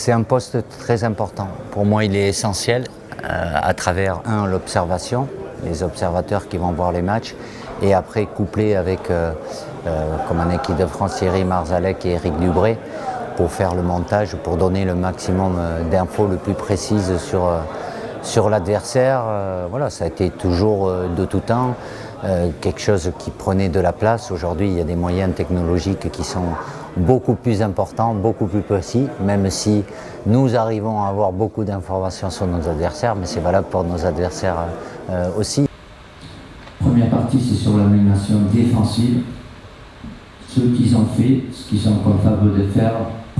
C'est un poste très important. Pour moi, il est essentiel à travers, l'observation, les observateurs qui vont voir les matchs, et après couplé avec, comme en équipe de France, Thierry Marzalek et Éric Dubré, pour faire le montage, pour donner le maximum d'infos le plus précises sur l'adversaire. Voilà, ça a été toujours de tout temps quelque chose qui prenait de la place. Aujourd'hui, il y a des moyens technologiques qui sont beaucoup plus importants, beaucoup plus précis, même si nous arrivons à avoir beaucoup d'informations sur nos adversaires, mais c'est valable pour nos adversaires aussi. Première partie, c'est sur l'animation défensive. Ce qu'ils ont fait, ce qu'ils sont capables de faire,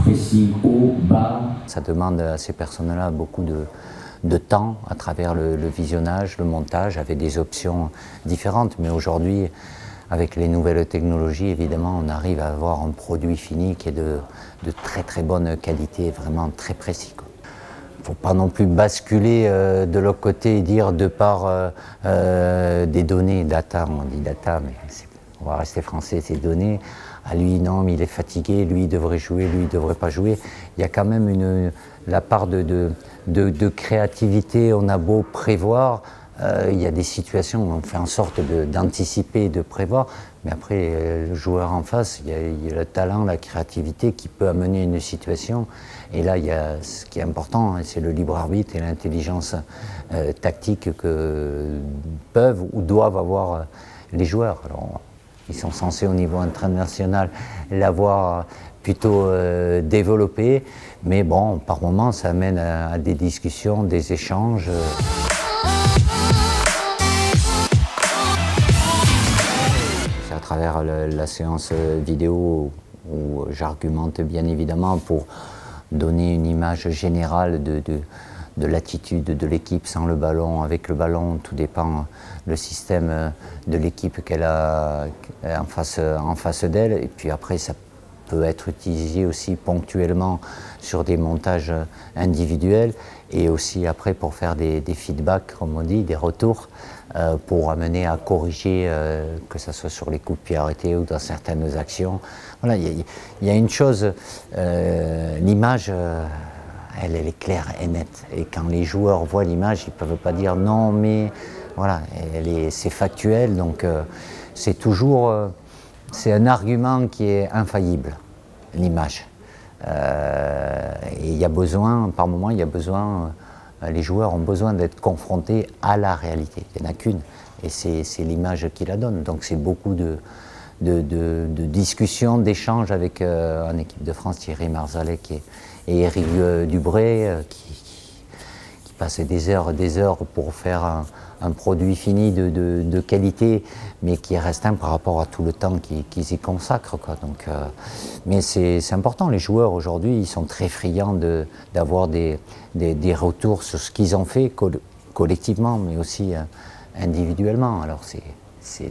pressing haut, bas. Ça demande à ces personnes-là beaucoup de temps à travers le visionnage, le montage, avec des options différentes. Mais aujourd'hui, avec les nouvelles technologies, évidemment, on arrive à avoir un produit fini qui est de très très bonne qualité, vraiment très précis, quoi. Il ne faut pas non plus basculer de l'autre côté et dire de par des données, data, on dit data, mais on va rester français, ces données. Ah, lui, non, mais il est fatigué, lui, il devrait jouer, lui, il ne devrait pas jouer. Il y a quand même la part de créativité, on a beau prévoir, il y a des situations où on fait en sorte d'anticiper, de prévoir, mais après, le joueur en face, il y a le talent, la créativité qui peut amener une situation. Et là, il y a ce qui est important, c'est le libre arbitre et l'intelligence tactique que peuvent ou doivent avoir les joueurs. Alors, ils sont censés au niveau international l'avoir plutôt développé, mais bon, par moments, ça amène à des discussions, des échanges. C'est à travers la séance vidéo où j'argumente bien évidemment pour donner une image générale de l'attitude de l'équipe sans le ballon, avec le ballon, tout dépend le système de l'équipe qu'elle a en face d'elle. Et puis après, ça peut être utilisé aussi ponctuellement sur des montages individuels et aussi après pour faire des feedbacks, comme on dit, des retours, pour amener à corriger, que ce soit sur les coups de pied arrêtés ou dans certaines actions. Voilà, il y a une chose, l'image, elle est claire et nette. Et quand les joueurs voient l'image, ils ne peuvent pas dire non, mais voilà, c'est factuel. Donc c'est toujours, c'est un argument qui est infaillible, l'image. Et il y a besoin, par moment, les joueurs ont besoin d'être confrontés à la réalité. Il n'y en a qu'une, et c'est l'image qui la donne. Donc c'est beaucoup de discussions, d'échanges avec en équipe de France, Thierry Marzalek et Éric Dubré, qui passaient des heures pour faire un produit fini de qualité, mais qui est restreint par rapport à tout le temps qu'ils y consacrent, quoi. Donc, mais c'est important, les joueurs aujourd'hui, ils sont très friands d'avoir des retours sur ce qu'ils ont fait collectivement, mais aussi individuellement. Alors c'est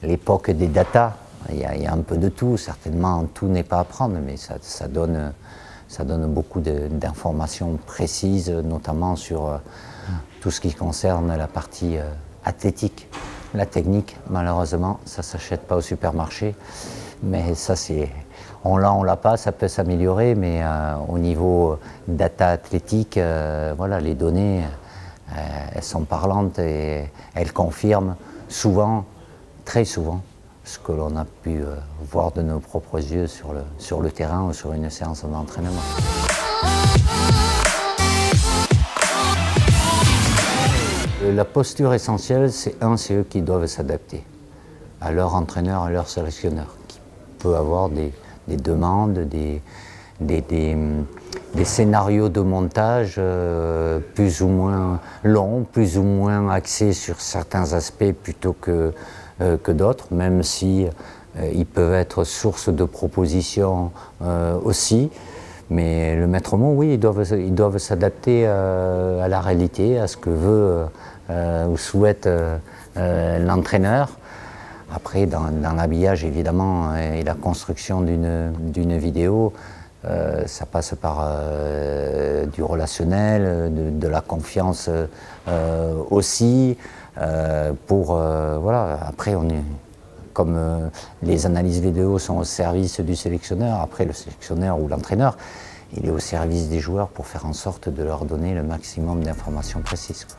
l'époque des data, il y a un peu de tout, certainement tout n'est pas à prendre, mais ça donne beaucoup d'informations précises, notamment sur tout ce qui concerne la partie athlétique. La technique, malheureusement, ça ne s'achète pas au supermarché, mais ça on l'a pas, ça peut s'améliorer, mais au niveau data athlétique, voilà, les données, elles sont parlantes et elles confirment souvent, très souvent, ce que l'on a pu voir de nos propres yeux sur le terrain ou sur une séance d'entraînement. La posture essentielle, c'est eux qui doivent s'adapter à leur entraîneur, à leur sélectionneur, qui peut avoir des demandes, des scénarios de montage plus ou moins longs, plus ou moins axés sur certains aspects plutôt que d'autres, même si ils peuvent être source de propositions aussi. Mais le maître mot, oui, ils doivent s'adapter à la réalité, à ce que veut ou souhaite l'entraîneur. Après, dans l'habillage, évidemment, et la construction d'une vidéo, ça passe par du relationnel, de la confiance aussi. Voilà. Après, comme les analyses vidéo sont au service du sélectionneur, après le sélectionneur ou l'entraîneur, il est au service des joueurs pour faire en sorte de leur donner le maximum d'informations précises, quoi.